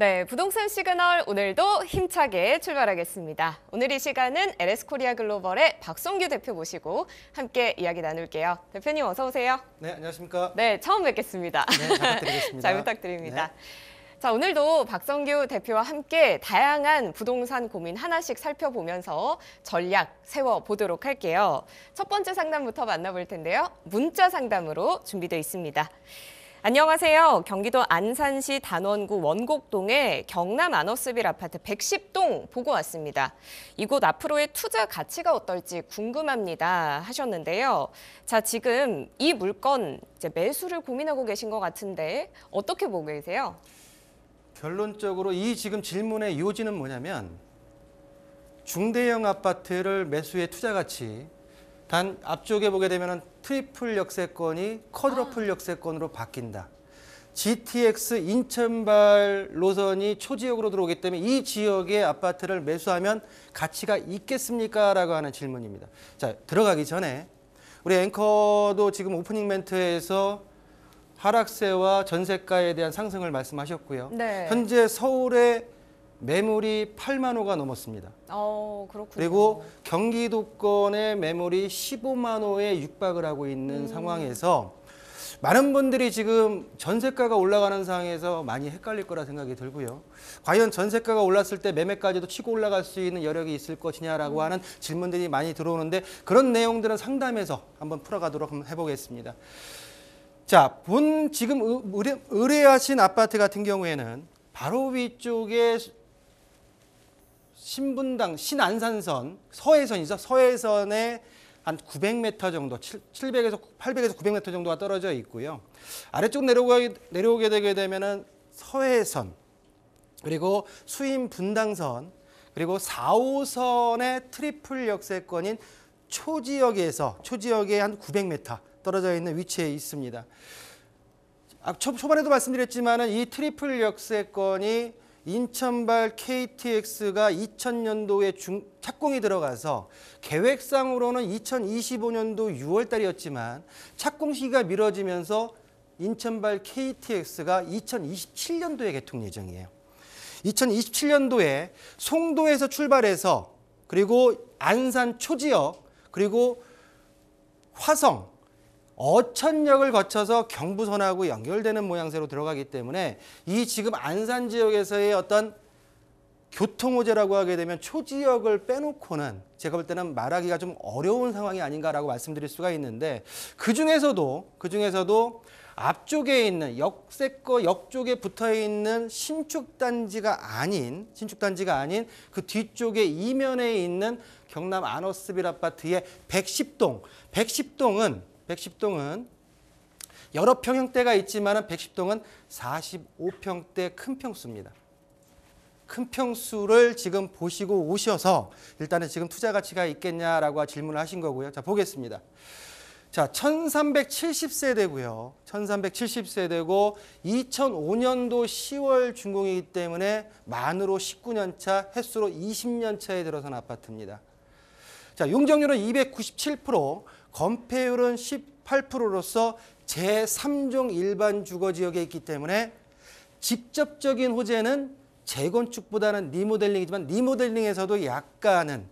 네, 부동산 시그널 오늘도 힘차게 출발하겠습니다. 오늘 이 시간은 LS코리아 글로벌의 박성규 대표 모시고 함께 이야기 나눌게요. 대표님 어서 오세요. 네, 안녕하십니까. 네, 처음 뵙겠습니다. 네, 잘 부탁드리겠습니다. 잘 부탁드립니다. 네. 자, 오늘도 박성규 대표와 함께 다양한 부동산 고민 하나씩 살펴보면서 전략 세워보도록 할게요. 첫 번째 상담부터 만나볼 텐데요. 문자 상담으로 준비되어 있습니다. 안녕하세요. 경기도 안산시 단원구 원곡동의 경남 아너스빌 아파트 110동 보고 왔습니다. 이곳 앞으로의 투자 가치가 어떨지 궁금합니다 하셨는데요. 자, 지금 이 물건 이제 매수를 고민하고 계신 것 같은데 어떻게 보고 계세요? 결론적으로 이 지금 질문의 요지는 뭐냐면 중대형 아파트를 매수의 투자 가치 단 앞쪽에 보게 되면 트리플 역세권이 쿼드러플 역세권으로 바뀐다. GTX 인천발 노선이 초지역으로 들어오기 때문에 이 지역의 아파트를 매수하면 가치가 있겠습니까? 라고 하는 질문입니다. 자, 들어가기 전에 우리 앵커도 지금 오프닝 멘트에서 하락세와 전세가에 대한 상승을 말씀하셨고요. 네. 현재 서울의 매물이 8만 호가 넘었습니다. 그렇군요. 그리고 경기도권의 매물이 15만 호에 육박을 하고 있는 상황에서 많은 분들이 지금 전세가가 올라가는 상황에서 많이 헷갈릴 거라 생각이 들고요. 과연 전세가가 올랐을 때 매매까지도 치고 올라갈 수 있는 여력이 있을 것이냐라고 하는 질문들이 많이 들어오는데 그런 내용들은 상담에서 한번 풀어가도록 한번 해보겠습니다. 자, 지금 의뢰하신 아파트 같은 경우에는 바로 위쪽에 신분당, 신안산선, 서해선이죠. 서해선에 한 900m 정도, 800에서 900m 정도가 떨어져 있고요. 아래쪽 내려오게 되게 되면은 서해선, 그리고 수인 분당선, 그리고 4호선의 트리플 역세권인 초지역에 한 900m 떨어져 있는 위치에 있습니다. 초반에도 말씀드렸지만은 이 트리플 역세권이 인천발 KTX가 2000년도에 착공이 들어가서 계획상으로는 2025년도 6월 달이었지만 착공 시기가 미뤄지면서 인천발 KTX가 2027년도에 개통 예정이에요. 2027년도에 송도에서 출발해서 그리고 안산 초지역 그리고 화성 어천역을 거쳐서 경부선하고 연결되는 모양새로 들어가기 때문에 이 지금 안산 지역에서의 어떤 교통호재라고 하게 되면 초지역을 빼놓고는 제가 볼 때는 말하기가 좀 어려운 상황이 아닌가라고 말씀드릴 수가 있는데 그중에서도 앞쪽에 있는 역 쪽에 붙어 있는 신축단지가 아닌 그 뒤쪽에 이면에 있는 경남 아너스빌 아파트의 110동은 여러 평형대가 있지만 110동은 45평대 큰 평수입니다. 큰 평수를 지금 보시고 오셔서 일단은 지금 투자 가치가 있겠냐라고 질문을 하신 거고요. 자, 보겠습니다. 자, 1370세대고요. 1370세대고 2005년도 10월 준공이기 때문에 만으로 19년 차, 횟수로 20년 차에 들어선 아파트입니다. 자, 용적률은 297%, 건폐율은 18%로서 제3종 일반 주거지역에 있기 때문에 직접적인 호재는 재건축보다는 리모델링이지만 리모델링에서도 약간은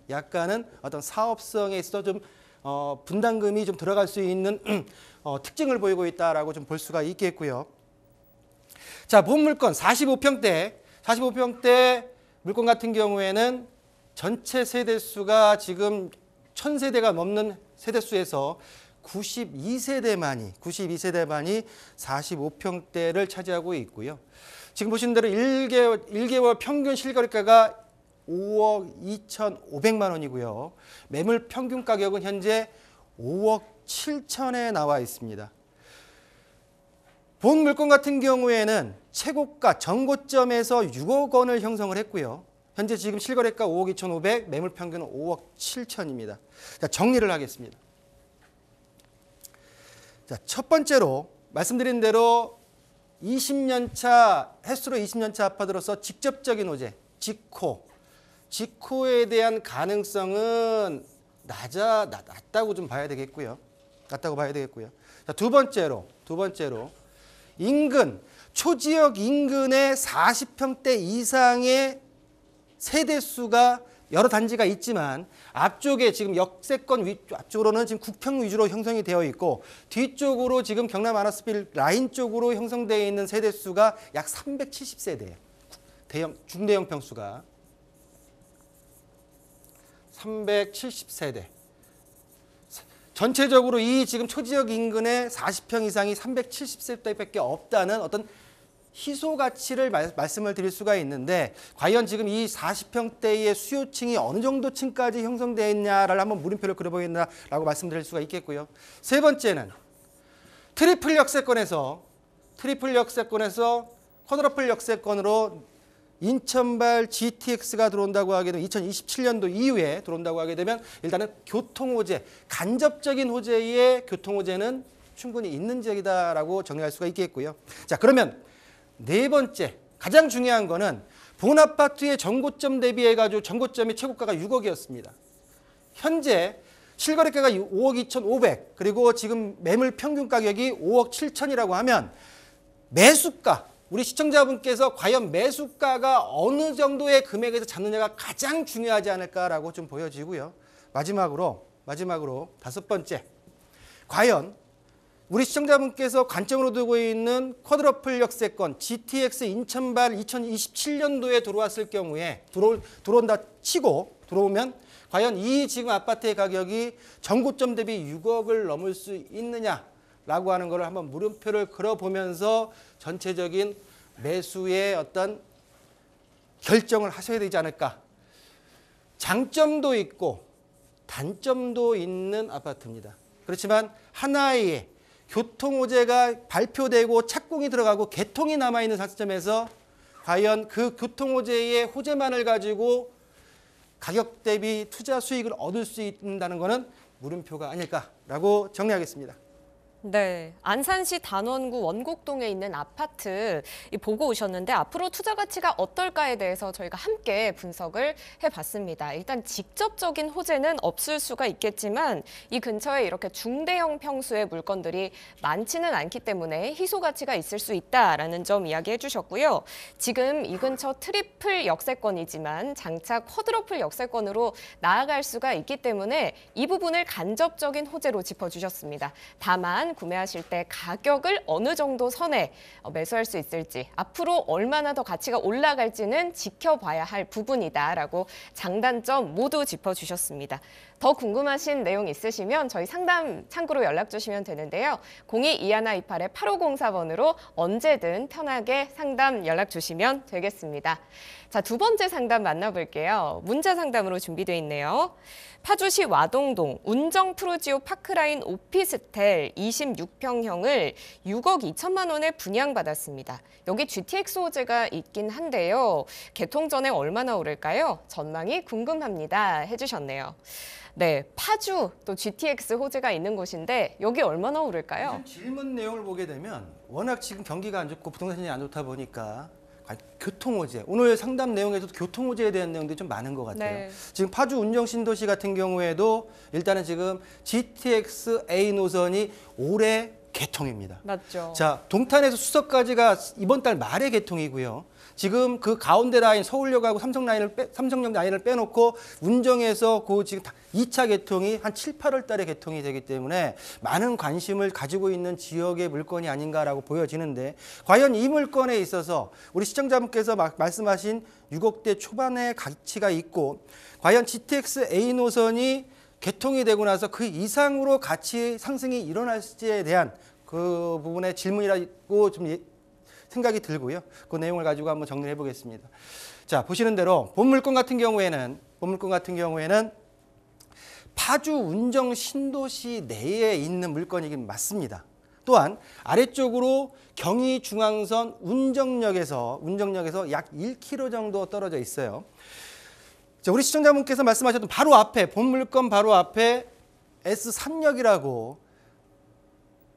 어떤 사업성에 있어서 좀 분담금이 좀 들어갈 수 있는 특징을 보이고 있다라고 좀 볼 수가 있겠고요. 자, 본 물건 45평대 물건 같은 경우에는 전체 세대수가 지금 1000세대가 넘는 세대수에서 92세대만이 45평대를 차지하고 있고요. 지금 보시는 대로 1개월 평균 실거래가가 5억 2,500만 원이고요. 매물 평균 가격은 현재 5억 7천에 나와 있습니다. 본 물건 같은 경우에는 최고가 전고점에서 6억 원을 형성을 했고요. 현재 지금 실거래가 5억 2,500, 매물 평균은 5억 7천입니다. 자, 정리를 하겠습니다. 자, 첫 번째로 말씀드린 대로 20년 차, 횟수로 20년 차 아파트로서 직접적인 호재, 직코에 대한 가능성은 낮다고 좀 봐야 되겠고요. 자, 두 번째로 인근 초지역 인근의 40평대 이상의 세대수가 여러 단지가 있지만 앞쪽에 지금 역세권 앞쪽으로는 지금 국평 위주로 형성이 되어 있고 뒤쪽으로 지금 경남 아너스빌 라인 쪽으로 형성되어 있는 세대수가 약 370세대예요. 중대형 평수가 370세대. 전체적으로 이 지금 초지역 인근의 40평 이상이 370세대밖에 없다는 어떤 희소 가치를 말씀을 드릴 수가 있는데 과연 지금 이 40평대의 수요층이 어느 정도 층까지 형성되어 있냐를 한번 물음표를 그려보겠다라고 말씀드릴 수가 있겠고요. 세 번째는 트리플 역세권에서 쿼드러플 역세권으로 인천발 GTX가 들어온다고 하게 되면 2027년도 이후에 들어온다고 하게 되면 일단은 교통호재, 간접적인 호재의 교통호재는 충분히 있는 지역이다라고 정리할 수가 있겠고요. 자, 그러면 네 번째 가장 중요한 거는 본 아파트의 정고점 대비해가지고 정고점이 최고가가 6억이었습니다. 현재 실거래가가 5억 2,500 그리고 지금 매물 평균 가격이 5억 7천이라고 하면 매수가 우리 시청자분께서 과연 매수가가 어느 정도의 금액에서 잡느냐가 가장 중요하지 않을까라고 좀 보여지고요. 마지막으로 다섯 번째 과연 우리 시청자분께서 관점으로 두고 있는 쿼드러플 역세권 GTX 인천발 2027년도에 들어왔을 경우에 들어온다 치고 들어오면 과연 이 지금 아파트의 가격이 정고점 대비 6억을 넘을 수 있느냐라고 하는 것을 한번 물음표를 그려보면서 전체적인 매수의 어떤 결정을 하셔야 되지 않을까. 장점도 있고 단점도 있는 아파트입니다. 그렇지만 하나의 교통호재가 발표되고 착공이 들어가고 개통이 남아있는 시점에서 과연 그 교통호재의 호재만을 가지고 가격 대비 투자 수익을 얻을 수 있다는 것은 물음표가 아닐까라고 정리하겠습니다. 네, 안산시 단원구 원곡동에 있는 아파트 보고 오셨는데 앞으로 투자 가치가 어떨까에 대해서 저희가 함께 분석을 해봤습니다. 일단 직접적인 호재는 없을 수가 있겠지만 이 근처에 이렇게 중대형 평수의 물건들이 많지는 않기 때문에 희소 가치가 있을 수 있다라는 점 이야기해 주셨고요. 지금 이 근처 트리플 역세권이지만 장차 쿼드러플 역세권으로 나아갈 수가 있기 때문에 이 부분을 간접적인 호재로 짚어주셨습니다. 다만 구매하실 때 가격을 어느 정도 선에 매수할 수 있을지 앞으로 얼마나 더 가치가 올라갈지는 지켜봐야 할 부분이다라고 장단점 모두 짚어주셨습니다. 더 궁금하신 내용 있으시면 저희 상담 창구로 연락 주시면 되는데요. 02-2128-8504번으로 언제든 편하게 상담 연락 주시면 되겠습니다. 자, 두 번째 상담 만나볼게요. 문자 상담으로 준비되어 있네요. 파주시 와동동 운정 프루지오 파크라인 오피스텔 26평형을 6억 2천만 원에 분양받았습니다. 여기 GTX 호재가 있긴 한데요. 개통 전에 얼마나 오를까요? 전망이 궁금합니다. 해주셨네요. 네, 파주 또 GTX 호재가 있는 곳인데 여기 얼마나 오를까요? 질문 내용을 보게 되면 워낙 지금 경기가 안 좋고 부동산이 안 좋다 보니까 교통호재, 오늘 상담 내용에서도 교통호재에 대한 내용들이 좀 많은 것 같아요. 네. 지금 파주 운정신도시 같은 경우에도 일단은 지금 GTX A 노선이 올해 개통입니다. 맞죠. 자, 동탄에서 수서까지가 이번 달 말에 개통이고요. 지금 그 가운데 라인 서울역하고 삼성역 라인을 빼놓고 운정에서 그 지금 2차 개통이 한 7, 8월 달에 개통이 되기 때문에 많은 관심을 가지고 있는 지역의 물건이 아닌가라고 보여지는데 과연 이 물건에 있어서 우리 시청자분께서 말씀하신 6억대 초반의 가치가 있고 과연 GTX A 노선이 개통이 되고 나서 그 이상으로 가치 상승이 일어날지에 대한 그 부분의 질문이라고 좀 생각이 들고요. 그 내용을 가지고 한번 정리해 보겠습니다. 자, 보시는 대로 본 물건 같은 경우에는 파주 운정 신도시 내에 있는 물건이긴 맞습니다. 또한 아래쪽으로 경의중앙선 운정역에서 약 1km 정도 떨어져 있어요. 자, 우리 시청자분께서 말씀하셨던 바로 앞에 본 물건 바로 앞에 S3역이라고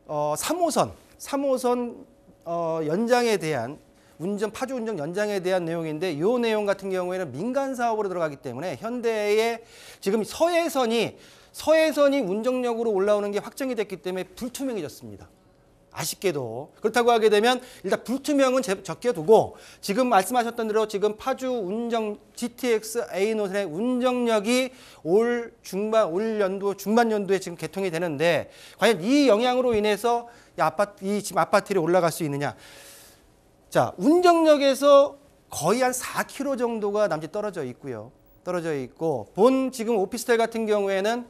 3호선 연장에 대한 파주 운정 연장에 대한 내용인데 이 내용 같은 경우에는 민간 사업으로 들어가기 때문에 현대의 지금 서해선이 운정역으로 올라오는 게 확정이 됐기 때문에 불투명해졌습니다. 아쉽게도. 그렇다고 하게 되면 일단 불투명은 적게 두고 지금 말씀하셨던 대로 지금 파주 운정 GTX A 노선의 운정력이 올 연도 중반 연도에 지금 개통이 되는데 과연 이 영향으로 인해서 이 지금 아파트들이 올라갈 수 있느냐? 자, 운정역에서 거의 한 4km 정도가 남짓 떨어져 있고요. 떨어져 있고 본 지금 오피스텔 같은 경우에는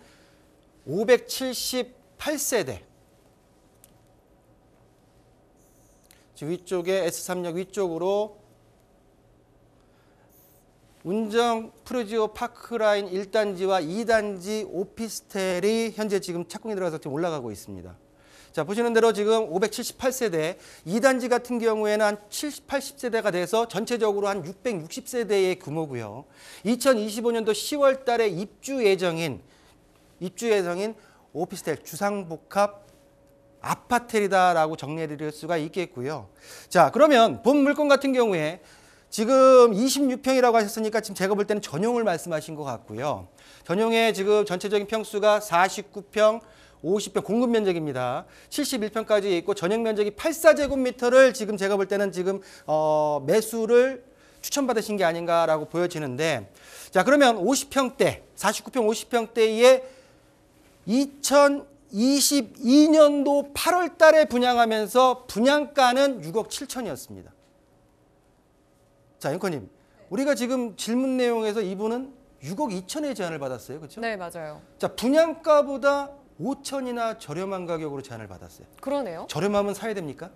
578세대. 위쪽에 S3역 위쪽으로 운정 프루지오 파크라인 1단지와 2단지 오피스텔이 현재 지금 착공이 들어가서 지금 올라가고 있습니다. 자, 보시는 대로 지금 578세대, 2단지 같은 경우에는 한 70, 80세대가 돼서 전체적으로 한 660세대의 규모고요. 2025년도 10월 달에 입주 예정인 오피스텔 주상복합 아파텔이다라고 정리해드릴 수가 있겠고요. 자, 그러면 본 물건 같은 경우에 지금 26평이라고 하셨으니까 지금 제가 볼 때는 전용을 말씀하신 것 같고요. 전용의 지금 전체적인 평수가 49평, 50평 공급 면적입니다. 71평까지 있고 전용 면적이 84제곱미터를 지금 제가 볼 때는 지금 매수를 추천받으신 게 아닌가라고 보여지는데, 자, 그러면 50평대, 49평 50평대에 2022년도 8월 달에 분양하면서 분양가는 6억 7천이었습니다. 자, 앵커님, 우리가 지금 질문 내용에서 이분은 6억 2천의 제안을 받았어요. 그렇죠? 네, 맞아요. 자, 분양가보다 5천이나 저렴한 가격으로 제안을 받았어요. 그러네요. 저렴하면 사야 됩니까?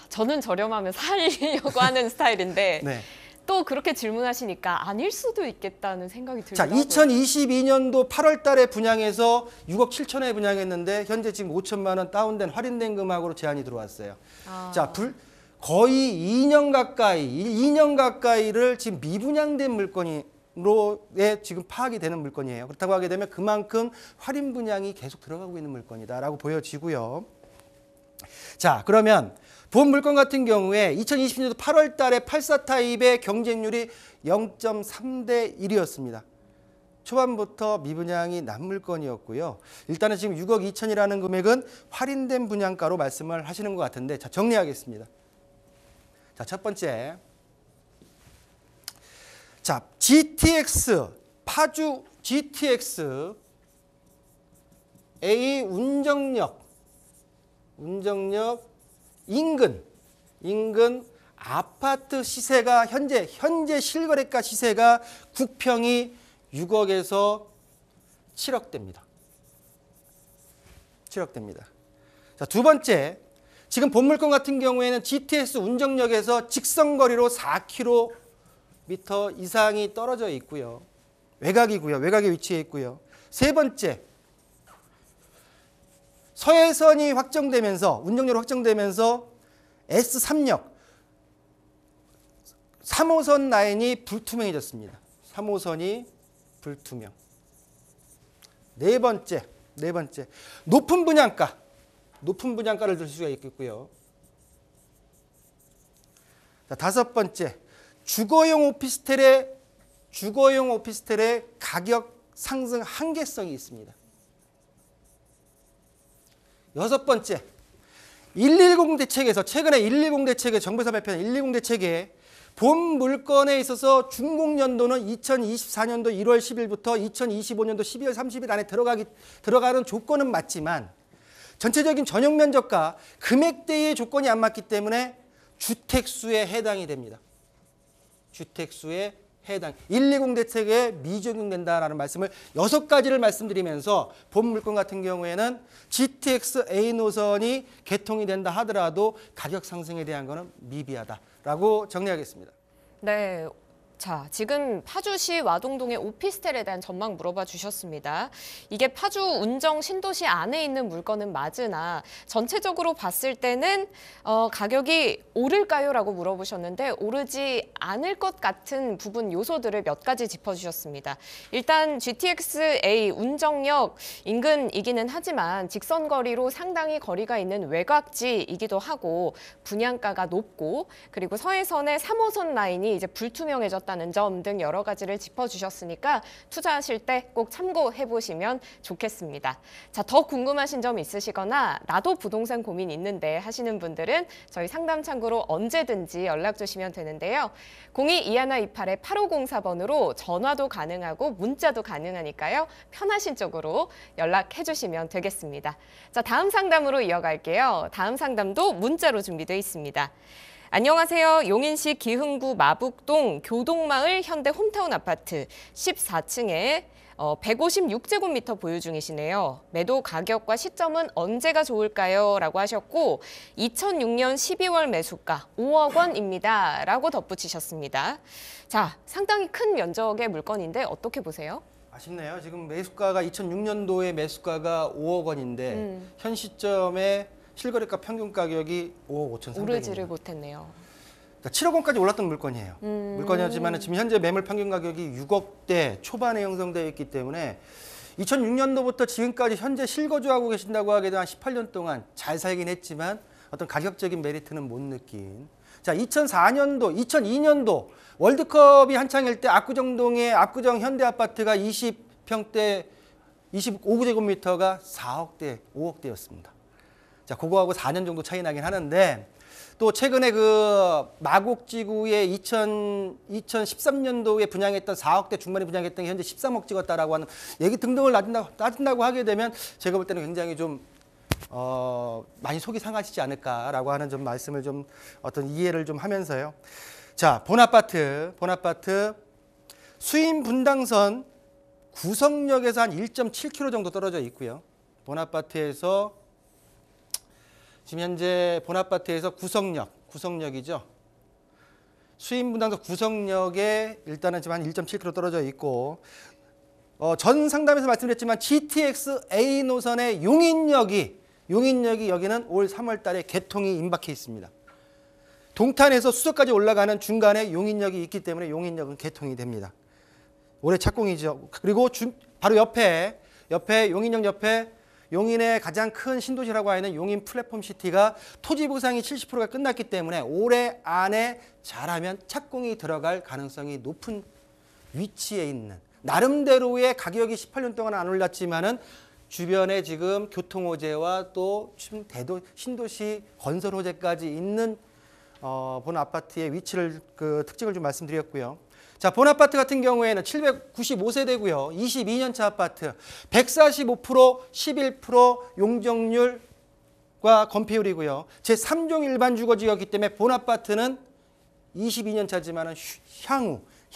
저는 저렴하면 살려고 하는 스타일인데 네. 또 그렇게 질문하시니까 아닐 수도 있겠다는 생각이 자, 들더라고요. 2022년도 8월 달에 분양해서 6억 7천에 분양했는데 현재 지금 5천만 원 다운된 할인된 금액으로 제안이 들어왔어요. 자, 거의 2년 가까이를 지금 미분양된 물건에 지금 파악이 되는 물건이에요. 그렇다고 하게 되면 그만큼 할인 분양이 계속 들어가고 있는 물건이다라고 보여지고요. 자, 그러면 본 물건 같은 경우에 2020년도 8월 달에 84타입의 경쟁률이 0.3대 1이었습니다. 초반부터 미분양이 난 물건이었고요. 일단은 지금 6억 2천이라는 금액은 할인된 분양가로 말씀을 하시는 것 같은데, 자, 정리하겠습니다. 자, 첫 번째. 자, GTX, 파주 GTX A 운정역 인근 아파트 시세가 현재 실거래가 시세가 9평이 6억에서 7억대입니다. 7억대입니다. 자, 두 번째, 지금 본 물건 같은 경우에는 GTX 운정역에서 직선거리로 4km 이상이 떨어져 있고요. 외곽에 위치해 있고요. 세 번째, 서해선이 확정되면서 운정역으로 확정되면서 S3역 3호선 라인이 불투명해졌습니다. 3호선이 불투명. 네 번째, 높은 분양가를 들 수가 있겠고요. 자, 다섯 번째, 주거용 오피스텔의 가격 상승 한계성이 있습니다. 여섯 번째, 110 대책에서 최근에 110 대책에 정부에서 발표한 110 대책에 본 물건에 있어서 준공연도는 2024년도 1월 10일부터 2025년도 12월 30일 안에 들어가는 조건은 맞지만 전체적인 전용 면적과 금액대의 조건이 안 맞기 때문에 주택수에 해당이 됩니다. 주택수에 해당. 120 대책에 미적용된다라는 말씀을 6가지를 말씀드리면서 본 물건 같은 경우에는 GTX A 노선이 개통이 된다 하더라도 가격 상승에 대한 거는 미비하다라고 정리하겠습니다. 네. 자, 지금 파주시 와동동의 오피스텔에 대한 전망 물어봐 주셨습니다. 이게 파주 운정 신도시 안에 있는 물건은 맞으나 전체적으로 봤을 때는 가격이 오를까요? 라고 물어보셨는데 오르지 않을 것 같은 부분 요소들을 몇 가지 짚어주셨습니다. 일단 GTX A 운정역 인근이기는 하지만 직선거리로 상당히 거리가 있는 외곽지이기도 하고 분양가가 높고 그리고 서해선의 3호선 라인이 이제 불투명해졌다. 있었다는 점 등 여러 가지를 짚어주셨으니까 투자하실 때 꼭 참고해 보시면 좋겠습니다. 자, 더 궁금하신 점 있으시거나 나도 부동산 고민 있는데 하시는 분들은 저희 상담 창구로 언제든지 연락 주시면 되는데요. 02-2128-8504번으로 전화도 가능하고 문자도 가능하니까요. 편하신 쪽으로 연락해 주시면 되겠습니다. 자, 다음 상담으로 이어갈게요. 다음 상담도 문자로 준비되어 있습니다. 안녕하세요. 용인시 기흥구 마북동 교동마을 현대 홈타운 아파트 14층에 156제곱미터 보유 중이시네요. 매도 가격과 시점은 언제가 좋을까요? 라고 하셨고 2006년 12월 매수가 5억 원입니다. 라고 덧붙이셨습니다. 자, 상당히 큰 면적의 물건인데 어떻게 보세요? 아쉽네요. 지금 매수가가 2006년도에 매수가가 5억 원인데 현 시점에 실거래가 평균 가격이 5억 5천 3백입니다. 오르지를 못했네요. 7억 원까지 올랐던 물건이에요. 물건이었지만 지금 현재 매물 평균 가격이 6억대 초반에 형성되어 있기 때문에 2006년도부터 지금까지 현재 실거주하고 계신다고 하게 되면 18년 동안 잘 살긴 했지만 어떤 가격적인 메리트는 못 느낀. 자, 2004년도, 2002년도 월드컵이 한창일 때 압구정동의 압구정 현대아파트가 20평대 25제곱미터가 4억대, 5억대였습니다. 자, 그거하고 4년 정도 차이 나긴 하는데 또 최근에 그 마곡지구에 2013년도에 분양했던 4억대 중반에 분양했던 게 현재 13억 찍었다라고 하는 얘기 등등을 따진다고 하게 되면 제가 볼 때는 굉장히 좀 많이 속이 상하시지 않을까라고 하는 좀 말씀을 좀 어떤 이해를 좀 하면서요. 자, 본아파트 수임 분당선 구성역에서 한 1.7km 정도 떨어져 있고요. 본아파트에서 지금 현재 본아파트에서 구성역이죠. 수임분당선 구성역에 일단은 지금 한 1.7km 떨어져 있고 전 상담에서 말씀드렸지만 GTX A 노선의 용인역이 여기는 올 3월 달에 개통이 임박해 있습니다. 동탄에서 수서까지 올라가는 중간에 용인역이 있기 때문에 용인역은 개통이 됩니다. 올해 착공이죠. 그리고 바로 옆에 용인역 옆에 용인의 가장 큰 신도시라고 하는 용인 플랫폼 시티가 토지 보상이 70%가 끝났기 때문에 올해 안에 잘하면 착공이 들어갈 가능성이 높은 위치에 있는 나름대로의 가격이 18년 동안 안 올랐지만은 주변에 지금 교통 호재와 또 신도시 건설 호재까지 있는 본 아파트의 위치를 특징을 좀 말씀드렸고요. 자, 본 아파트 같은 경우에는 795세대고요. 22년차 아파트 145%, 11% 용적률과 건폐율이고요. 제3종 일반 주거지역이기 때문에 본 아파트는 22년차지만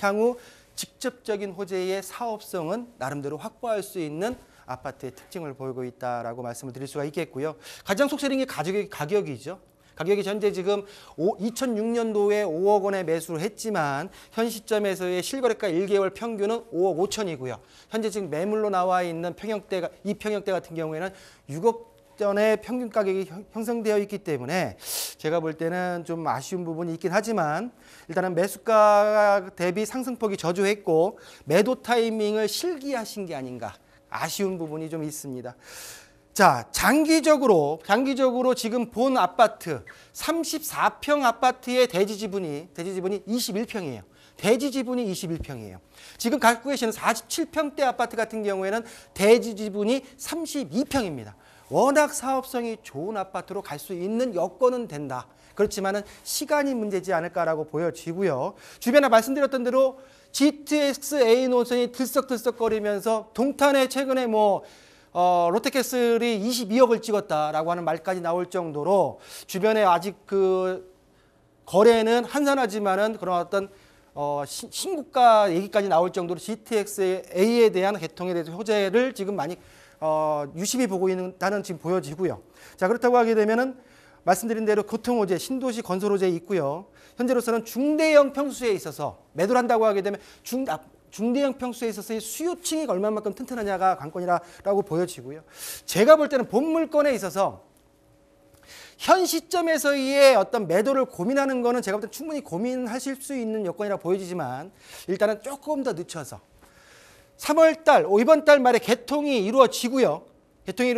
향후 직접적인 호재의 사업성은 나름대로 확보할 수 있는 아파트의 특징을 보이고 있다라고 말씀을 드릴 수가 있겠고요. 가장 속세린 게 가격이죠. 가격이 현재 지금 2006년도에 5억 원에 매수를 했지만 현 시점에서의 실거래가 1개월 평균은 5억 5천이고요. 현재 지금 매물로 나와 있는 이 평형대 같은 경우에는 6억 전의 평균 가격이 형성되어 있기 때문에 제가 볼 때는 좀 아쉬운 부분이 있긴 하지만 일단은 매수가 대비 상승폭이 저조했고 매도 타이밍을 실기하신 게 아닌가 아쉬운 부분이 좀 있습니다. 자, 장기적으로 지금 본 아파트 34평 아파트의 대지 지분이 21평이에요. 대지 지분이 21평이에요. 지금 갖고 계시는 47평대 아파트 같은 경우에는 대지 지분이 32평입니다. 워낙 사업성이 좋은 아파트로 갈 수 있는 여건은 된다. 그렇지만은 시간이 문제지 않을까라고 보여지고요. 주변에 말씀드렸던 대로 GTX A 노선이 들썩들썩거리면서 동탄에 최근에 롯데캐슬이 22억을 찍었다라고 하는 말까지 나올 정도로 주변에 아직 거래는 한산하지만은 그런 어떤 신고가 얘기까지 나올 정도로 GTX A에 대한 개통에 대해서 호재를 지금 많이 유심히 보고 있다는 지금 보여지고요. 자, 그렇다고 하게 되면은 말씀드린 대로 교통 호재, 신도시 건설 호재 있고요. 현재로서는 중대형 평수에 있어서 매도를 한다고 하게 되면 중대형 평수에 있어서의 수요층이 얼마만큼 튼튼하냐가 관건이라고 보여지고요. 제가 볼 때는 본 물건에 있어서 현 시점에서의 어떤 매도를 고민하는 거는 제가 볼 때 충분히 고민하실 수 있는 여건이라고 보여지지만 일단은 조금 더 늦춰서 3월 달, 이번 달 말에 개통이 이루어지고요. 개통이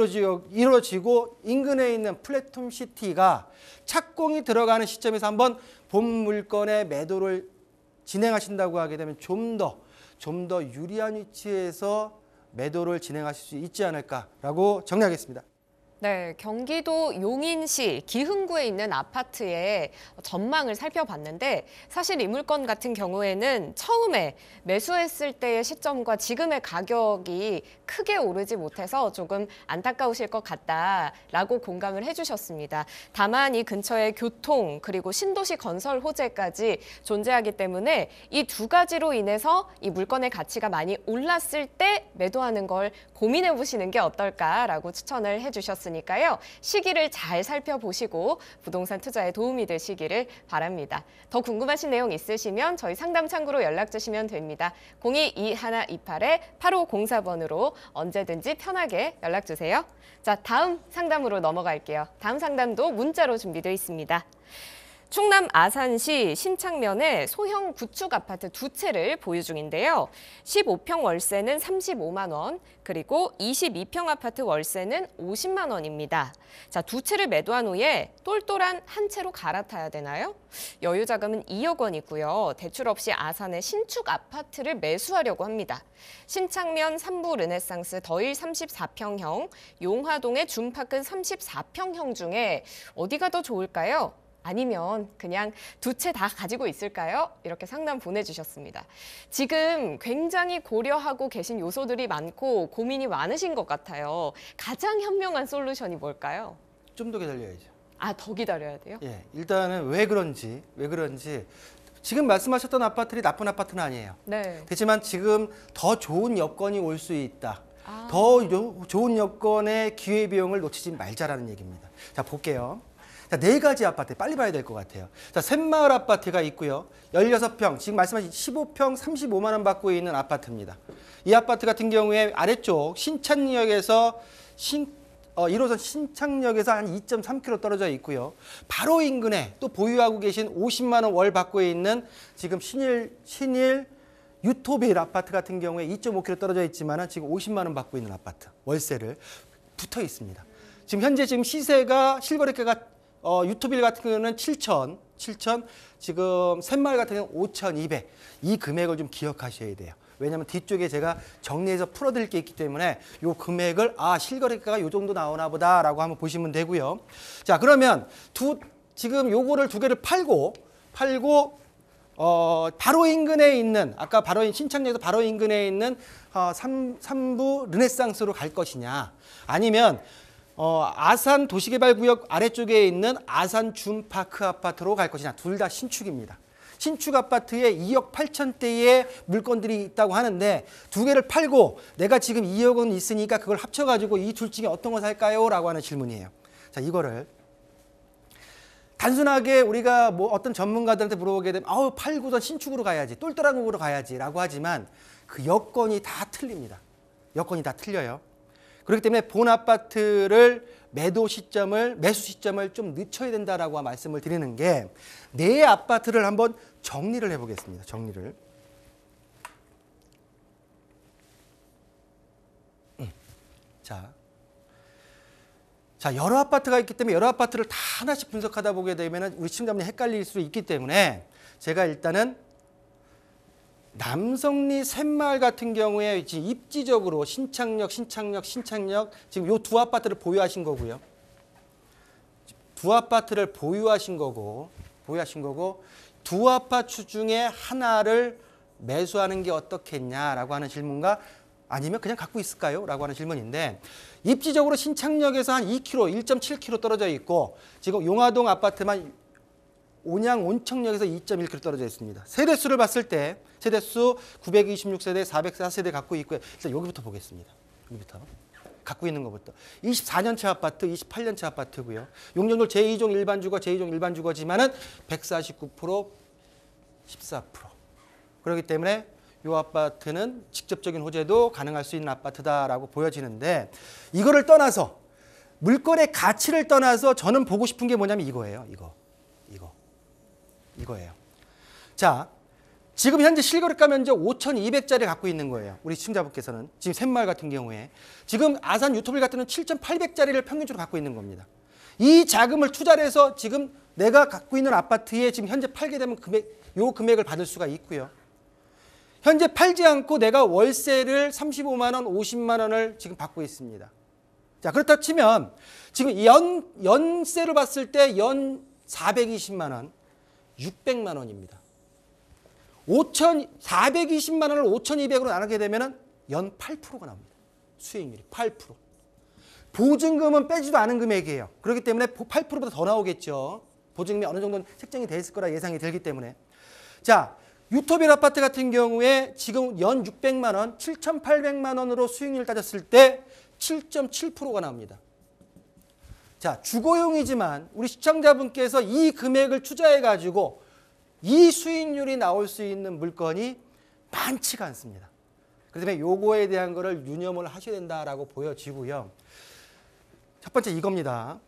이루어지고 인근에 있는 플랫폼 시티가 착공이 들어가는 시점에서 한번 본 물건의 매도를 진행하신다고 하게 되면 좀 더 유리한 위치에서 매도를 진행하실 수 있지 않을까라고 정리하겠습니다. 네, 경기도 용인시 기흥구에 있는 아파트의 전망을 살펴봤는데 사실 이 물건 같은 경우에는 처음에 매수했을 때의 시점과 지금의 가격이 크게 오르지 못해서 조금 안타까우실 것 같다라고 공감을 해주셨습니다. 다만 이 근처에 교통 그리고 신도시 건설 호재까지 존재하기 때문에 이 두 가지로 인해서 이 물건의 가치가 많이 올랐을 때 매도하는 걸 고민해 보시는 게 어떨까라고 추천을 해주셨으니까요. 시기를 잘 살펴보시고 부동산 투자에 도움이 되시기를 바랍니다. 더 궁금하신 내용 있으시면 저희 상담 창구로 연락 주시면 됩니다. 02-2128-8504번으로 언제든지 편하게 연락 주세요. 자, 다음 상담으로 넘어갈게요. 다음 상담도 문자로 준비되어 있습니다. 충남 아산시 신창면에 소형 구축 아파트 두 채를 보유 중인데요. 15평 월세는 35만 원, 그리고 22평 아파트 월세는 50만 원입니다. 자, 두 채를 매도한 후에 똘똘한 한 채로 갈아타야 되나요? 여유 자금은 2억 원이고요. 대출 없이 아산의 신축 아파트를 매수하려고 합니다. 신창면 3부 르네상스 더일 34평형, 용화동의 줌파크 34평형 중에 어디가 더 좋을까요? 아니면 그냥 두 채 다 가지고 있을까요? 이렇게 상담 보내주셨습니다. 지금 굉장히 고려하고 계신 요소들이 많고 고민이 많으신 것 같아요. 가장 현명한 솔루션이 뭘까요? 좀 더 기다려야죠. 아, 더 기다려야 돼요? 예, 일단은 왜 그런지 지금 말씀하셨던 아파트들이 나쁜 아파트는 아니에요. 네. 그렇지만 지금 더 좋은 여건이 올 수 있다. 아. 좋은 여건의 기회비용을 놓치지 말자라는 얘기입니다. 자, 볼게요. 자, 네 가지 아파트 빨리 봐야 될 것 같아요. 자, 샘마을 아파트가 있고요. 16평, 지금 말씀하신 15평 35만 원 받고 있는 아파트입니다. 이 아파트 같은 경우에 아래쪽 신창역에서 1호선 신창역에서 한 2.3km 떨어져 있고요. 바로 인근에 또 보유하고 계신 50만 원 월 받고 있는 지금 신일 유토빌 아파트 같은 경우에 2.5km 떨어져 있지만 지금 50만 원 받고 있는 아파트 월세를 붙어 있습니다. 지금 현재 시세가 실거래가가 유토빌 같은 경우는 7천, 지금 샘마을 같은 경우는 5,200. 이 금액을 좀 기억하셔야 돼요. 왜냐하면 뒤쪽에 제가 정리해서 풀어드릴 게 있기 때문에 이 금액을 실거래가가 이 정도 나오나 보다라고 한번 보시면 되고요. 자, 그러면 지금 요거를 두 개를 팔고 바로 인근에 있는 아까 신창역에서 바로 인근에 있는 3부 르네상스로 갈 것이냐, 아니면 아산 도시개발구역 아래쪽에 있는 아산 줌파크 아파트로 갈 것이냐, 둘 다 신축입니다. 신축 아파트에 2억 8천대의 물건들이 있다고 하는데 두 개를 팔고 내가 지금 2억 원 있으니까 그걸 합쳐가지고 이 둘 중에 어떤 거 살까요? 라고 하는 질문이에요. 자, 이거를 단순하게 우리가 어떤 전문가들한테 물어보게 되면 팔고선 신축으로 가야지, 똘똘한 곳으로 가야지 라고 하지만 그 여건이 다 틀립니다. 여건이 다 틀려요. 그렇기 때문에 본 아파트를 매수 시점을 좀 늦춰야 된다라고 말씀을 드리는 게, 네 아파트를 한번 정리를 해보겠습니다. 정리를. 자, 여러 아파트가 있기 때문에 여러 아파트를 다 하나씩 분석하다 보게 되면 우리 시청자분이 헷갈릴 수 있기 때문에 제가 일단은 남성리 샘마을 같은 경우에 지금 입지적으로 신창역 지금 요 두 아파트를 보유하신 거고요. 두 아파트를 보유하신 거고 두 아파트 중에 하나를 매수하는 게 어떻겠냐라고 하는 질문과 아니면 그냥 갖고 있을까요? 라고 하는 질문인데, 입지적으로 신창역에서 한 2km, 1.7km 떨어져 있고 지금 용화동 아파트만 온양 온청역에서 2.1km 떨어져 있습니다. 세대수를 봤을 때 세대수 926세대, 404세대 갖고 있고요. 일단 여기부터 보겠습니다. 여기부터. 갖고 있는 것부터. 24년차 아파트, 28년차 아파트고요. 용적률 제2종 일반주거, 제2종 일반주거지만은 149%, 14%. 그렇기 때문에 이 아파트는 직접적인 호재도 가능할 수 있는 아파트다라고 보여지는데, 이거를 떠나서 물건의 가치를 떠나서 저는 보고 싶은 게 뭐냐면 이거예요. 이거예요. 자, 지금 현재 실거래가 면적 5,200짜리 갖고 있는 거예요. 우리 시청자분께서는 지금 샘마을 같은 경우에 지금 아산 유토빌 같은 경우는 7,800짜리를 평균적으로 갖고 있는 겁니다. 이 자금을 투자를 해서 지금 내가 갖고 있는 아파트에 지금 현재 팔게 되면 요 금액을 받을 수가 있고요. 현재 팔지 않고 내가 월세를 35만 원, 50만 원을 지금 받고 있습니다. 자, 그렇다 치면 지금 연세를 봤을 때 연 420만 원, 600만 원입니다. 420만 원을 5,200으로 나누게 되면 연 8%가 나옵니다. 수익률이 8%. 보증금은 빼지도 않은 금액이에요. 그렇기 때문에 8%보다 더 나오겠죠. 보증금이 어느 정도는 책정이 돼 있을 거라 예상이 들기 때문에. 자, 유토빌 아파트 같은 경우에 지금 연 600만 원, 7,800만 원으로 수익률을 따졌을 때 7.7%가 나옵니다. 자, 주거용이지만 우리 시청자분께서 이 금액을 투자해가지고 이 수익률이 나올 수 있는 물건이 많지가 않습니다. 그렇기 때문에 요거에 대한 거를 유념을 하셔야 된다라고 보여지고요. 첫 번째 이겁니다.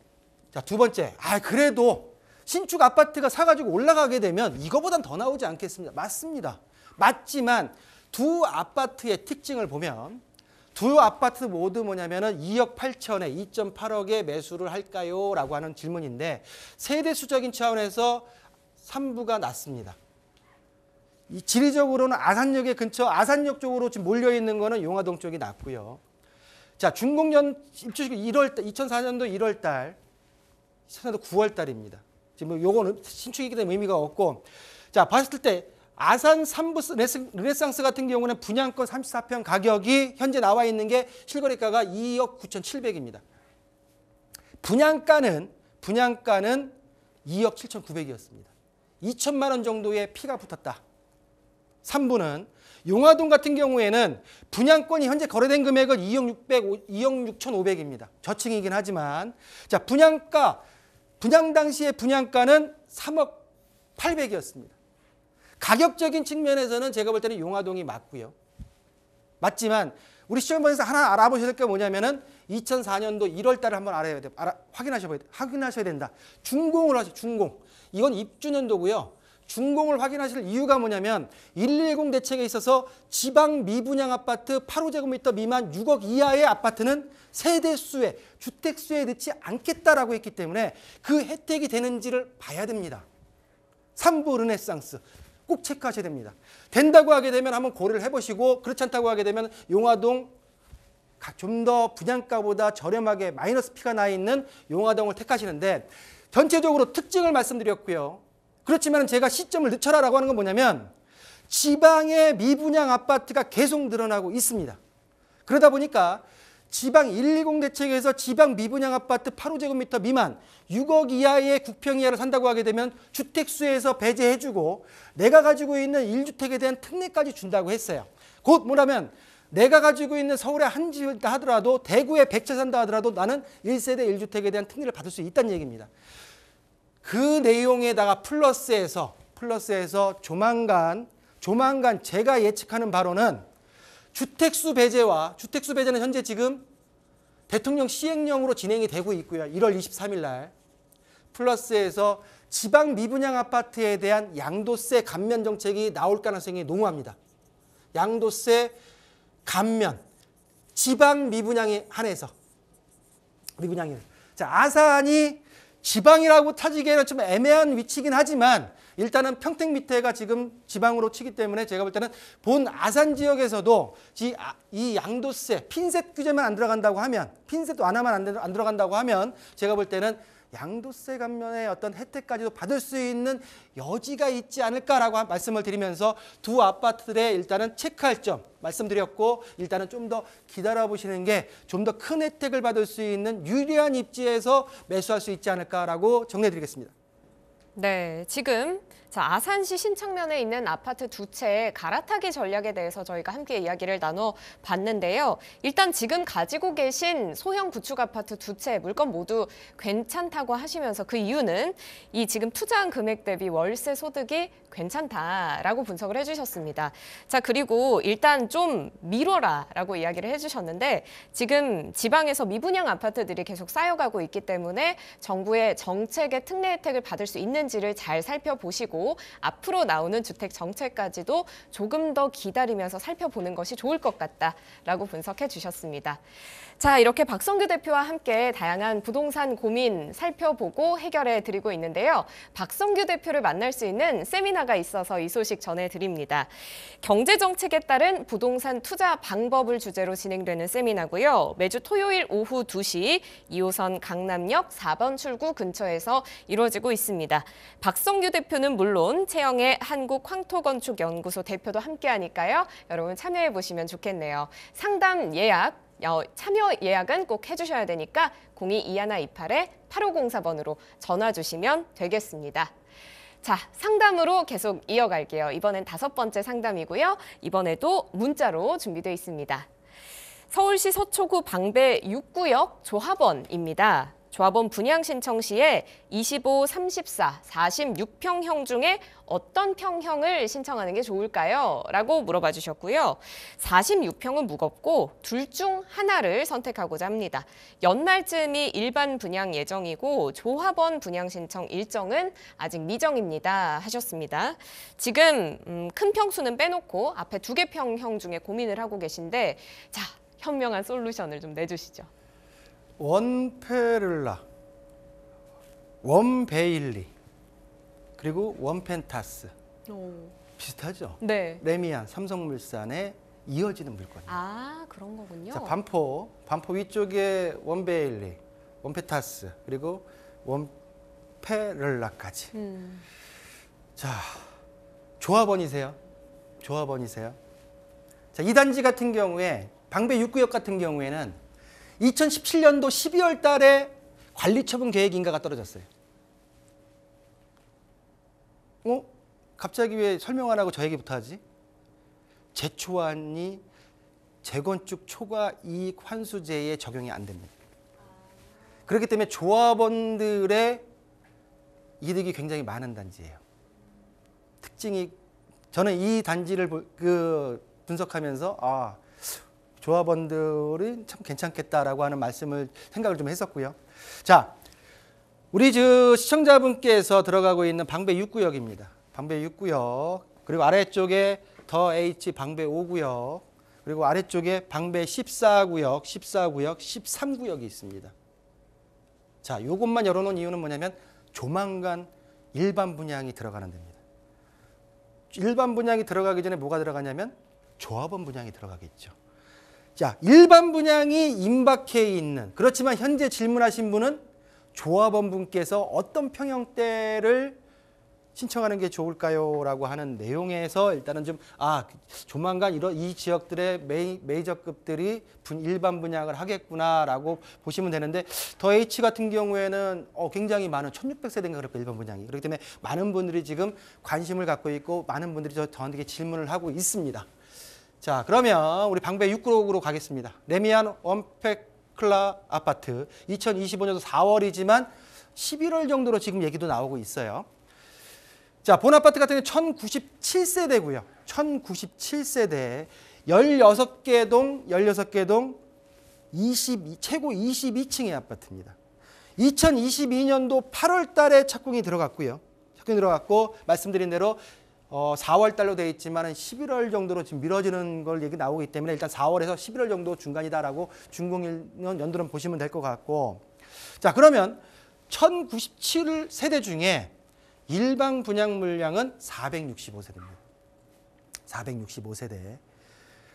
자, 두 번째, 그래도 신축 아파트가 사가지고 올라가게 되면 이거보단 더 나오지 않겠습니까? 맞습니다. 맞지만 두 아파트의 특징을 보면 두 아파트 모두 뭐냐면은 2억 8천에 2.8억에 매수를 할까요? 라고 하는 질문인데 세대수적인 차원에서 3부가 낫습니다. 이 지리적으로는 아산역의 근처, 아산역 쪽으로 지금 몰려있는 거는 용화동 쪽이 낫고요. 자, 준공년 입주식 2004년도 1월달, 2004년도 9월달입니다. 지금 요거는 신축이기 때문에 의미가 없고, 자, 봤을 때 아산 3부 르네상스 같은 경우는 분양권 34평 가격이 현재 나와 있는 게 실거래가가 2억 9,700입니다. 분양가는 2억 7,900이었습니다. 2천만 원 정도의 피가 붙었다. 3부는 용화동 같은 경우에는 분양권이 현재 거래된 금액은 2억 6,500입니다. 저층이긴 하지만, 자, 분양 당시의 분양가는 3억 800이었습니다. 가격적인 측면에서는 제가 볼 때는 용화동이 맞고요. 맞지만 우리 시청자분께서 하나 알아보셔야 될 게 뭐냐면은 2004년도 1월 달에 한번 확인하셔야 된다. 준공을 하죠. 준공. 이건 입주년도고요. 준공을 확인하실 이유가 뭐냐면 110 대책에 있어서 지방 미분양 아파트 8호제곱미터 미만 6억 이하의 아파트는 세대수에 주택수에 넣지 않겠다라고 했기 때문에 그 혜택이 되는지를 봐야 됩니다. 3부 르네상스 꼭 체크하셔야 됩니다. 된다고 하게 되면 한번 고려를 해보시고, 그렇지 않다고 하게 되면 용화동 좀 더 분양가보다 저렴하게 마이너스 피가 나 있는 용화동을 택하시는데, 전체적으로 특징을 말씀드렸고요. 그렇지만 제가 시점을 늦춰라라고 하는 건 뭐냐면 지방의 미분양 아파트가 계속 늘어나고 있습니다. 그러다 보니까 지방 120 대책에서 지방 미분양 아파트 8호제곱미터 미만 6억 이하의 국평 이하를 산다고 하게 되면 주택수에서 배제해주고 내가 가지고 있는 1주택에 대한 특례까지 준다고 했어요. 곧 뭐냐면 내가 가지고 있는 서울에 한 집이다 하더라도 대구에 100채 산다 하더라도 나는 1세대 1주택에 대한 특례를 받을 수 있다는 얘기입니다. 그 내용에다가 플러스해서 조만간 제가 예측하는 바로는 주택수 배제는 현재 지금 대통령 시행령으로 진행이 되고 있고요. 1월 23일 날 플러스해서 지방 미분양 아파트에 대한 양도세 감면 정책이 나올 가능성이 농후합니다. 양도세 감면, 지방 미분양에 한해서 자, 아산이 지방이라고 타지기에는 좀 애매한 위치긴 하지만 일단은 평택 밑에가 지금 지방으로 치기 때문에 제가 볼 때는 본 아산 지역에서도 이 양도세, 핀셋 규제만 안 들어간다고 하면, 핀셋도 안 하면 안 들어간다고 하면 제가 볼 때는 양도세 감면의 어떤 혜택까지도 받을 수 있는 여지가 있지 않을까라고 말씀을 드리면서 두 아파트들의 일단은 체크할 점 말씀드렸고, 일단은 좀 더 기다려보시는 게 좀 더 큰 혜택을 받을 수 있는 유리한 입지에서 매수할 수 있지 않을까라고 정리해드리겠습니다. 네, 지금 아산시 신창면에 있는 아파트 두 채의 갈아타기 전략에 대해서 저희가 함께 이야기를 나눠봤는데요. 일단 지금 가지고 계신 소형 구축 아파트 두 채 물건 모두 괜찮다고 하시면서 그 이유는 이 지금 투자한 금액 대비 월세 소득이 괜찮다라고 분석을 해주셨습니다. 자, 그리고 일단 좀 미뤄라라고 이야기를 해주셨는데 지금 지방에서 미분양 아파트들이 계속 쌓여가고 있기 때문에 정부의 정책의 특례 혜택을 받을 수 있는지를 잘 살펴보시고 보고 앞으로 나오는 주택 정책까지도 조금 더 기다리면서 살펴보는 것이 좋을 것 같다라고 분석해 주셨습니다. 자, 이렇게 박성규 대표와 함께 다양한 부동산 고민 살펴보고 해결해 드리고 있는데요. 박성규 대표를 만날 수 있는 세미나가 있어서 이 소식 전해드립니다. 경제정책에 따른 부동산 투자 방법을 주제로 진행되는 세미나고요. 매주 토요일 오후 2시 2호선 강남역 4번 출구 근처에서 이루어지고 있습니다. 박성규 대표는 물론 채영의 한국황토건축연구소 대표도 함께하니까요. 여러분 참여해 보시면 좋겠네요. 상담 예약, 참여 예약은 꼭 해주셔야 되니까 022128-8504번으로 전화 주시면 되겠습니다. 자, 상담으로 계속 이어갈게요. 이번엔 5번째 상담이고요. 이번에도 문자로 준비되어 있습니다. 서울시 서초구 방배 6구역 조합원입니다. 조합원 분양 신청 시에 25, 34, 46평형 중에 어떤 평형을 신청하는 게 좋을까요? 라고 물어봐 주셨고요. 46평은 무겁고 둘 중 하나를 선택하고자 합니다. 연말쯤이 일반 분양 예정이고 조합원 분양 신청 일정은 아직 미정입니다. 하셨습니다. 지금 큰 평수는 빼놓고 앞에 2개 평형 중에 고민을 하고 계신데 자, 현명한 솔루션을 좀 내주시죠. 원페를라, 원베일리, 그리고 원펜타스. 비슷하죠? 네. 레미안, 삼성물산에 이어지는 물건이에요. 아, 그런 거군요. 자, 반포 위쪽에 원베일리, 원펜타스, 그리고 원페를라까지. 자, 조합원이세요. 자, 이 단지 같은 경우에 방배 6구역 같은 경우에는 2017년도 12월 달에 관리처분 계획 인가가 떨어졌어요. 갑자기 왜 설명 안 하고 저 얘기부터 하지? 재초안이 재건축 초과 이익 환수제에 적용이 안 됩니다. 그렇기 때문에 조합원들의 이득이 굉장히 많은 단지예요. 특징이 저는 이 단지를 분석하면서 조합원들이 참 괜찮겠다라고 하는 생각을 좀 했었고요. 자, 우리 시청자분께서 들어가고 있는 방배 6구역입니다. 방배 6구역, 그리고 아래쪽에 더 H 방배 5구역, 그리고 아래쪽에 방배 14구역, 13구역이 있습니다. 자, 요것만 열어놓은 이유는 뭐냐면 조만간 일반 분양이 들어가는 데입니다. 일반 분양이 들어가기 전에 뭐가 들어가냐면 조합원 분양이 들어가겠죠. 자, 일반 분양이 임박해 있는, 그렇지만 현재 질문하신 분은 조합원 분께서 어떤 평형대를 신청하는 게 좋을까요? 라고 하는 내용에서 일단은 조만간 이 지역들의 메이저급들이 일반 분양을 하겠구나라고 보시면 되는데, 더 H 같은 경우에는 굉장히 많은 1600세대인가 그렇고 일반 분양이. 그렇기 때문에 많은 분들이 지금 관심을 갖고 있고 많은 분들이 저한테 질문을 하고 있습니다. 자, 그러면 우리 방배 6구역으로 가겠습니다. 레미안 원페클라 아파트 2025년도 4월이지만 11월 정도로 지금 얘기도 나오고 있어요. 자, 본 아파트 같은 경우는 1097세대고요. 1097세대 16개 동 최고 22층의 아파트입니다. 2022년도 8월 달에 착공이 들어갔고요. 말씀드린 대로 4월 달로 되어 있지만 11월 정도로 지금 미뤄지는 걸 얘기 나오기 때문에 일단 4월에서 11월 정도 중간이다라고 준공일년 연도는 보시면 될 것 같고, 자, 그러면 1097세대 중에 일반 분양 물량은 465세대입니다.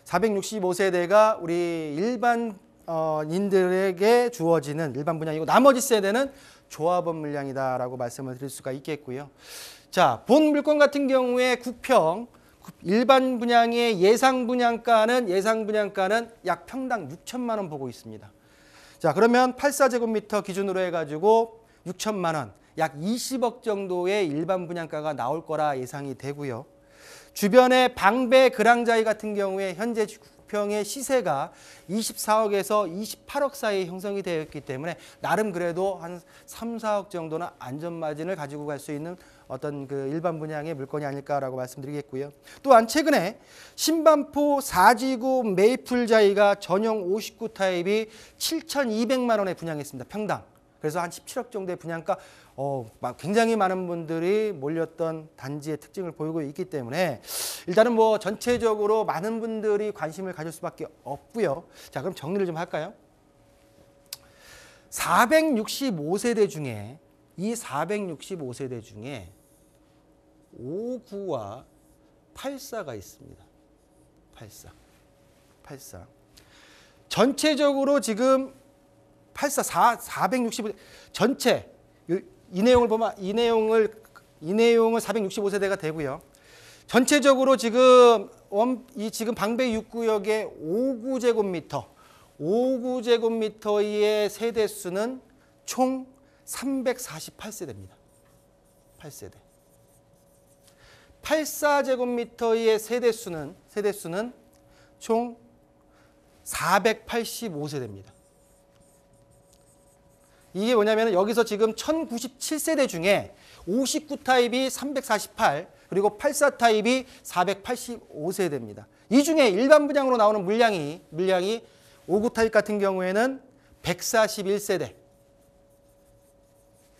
465세대가 우리 일반인들에게 주어지는 일반 분양이고, 나머지 세대는 조합원 물량이다라고 말씀을 드릴 수가 있겠고요. 자, 본 물건 같은 경우에 9평, 일반 분양의 예상 분양가는 약 평당 6천만 원 보고 있습니다. 자, 그러면 84제곱미터 기준으로 해가지고 6천만 원, 약 20억 정도의 일반 분양가가 나올 거라 예상이 되고요. 주변의 방배 그랑자이 같은 경우에 현재 9평의 시세가 24억에서 28억 사이에 형성이 되어 있기 때문에 나름 그래도 한 3, 4억 정도는 안전마진을 가지고 갈 수 있는 어떤 일반 분양의 물건이 아닐까라고 말씀드리겠고요. 또한 최근에 신반포 4지구 메이플자이가 전용 59 타입이 7,200만 원에 분양했습니다. 평당. 그래서 한 17억 정도의 분양가 굉장히 많은 분들이 몰렸던 단지의 특징을 보이고 있기 때문에 일단은 뭐 전체적으로 많은 분들이 관심을 가질 수밖에 없고요. 자, 그럼 정리를 좀 할까요? 465세대 중에 이 465세대 중에 59와 84가 있습니다. 84. 전체적으로 지금 465 전체 이 내용을 보면 이 내용을 465세대가 되고요. 전체적으로 지금 지금 방배 6구역의 5구제곱미터의 세대 수는 총 348세대입니다. 8세대. 84제곱미터의 세대 수는 총 485세대입니다. 이게 뭐냐면 여기서 지금 1097세대 중에 59타입이 348 그리고 84 타입이 485세대입니다. 이 중에 일반 분양으로 나오는 물량이 59 타입 같은 경우에는 141세대.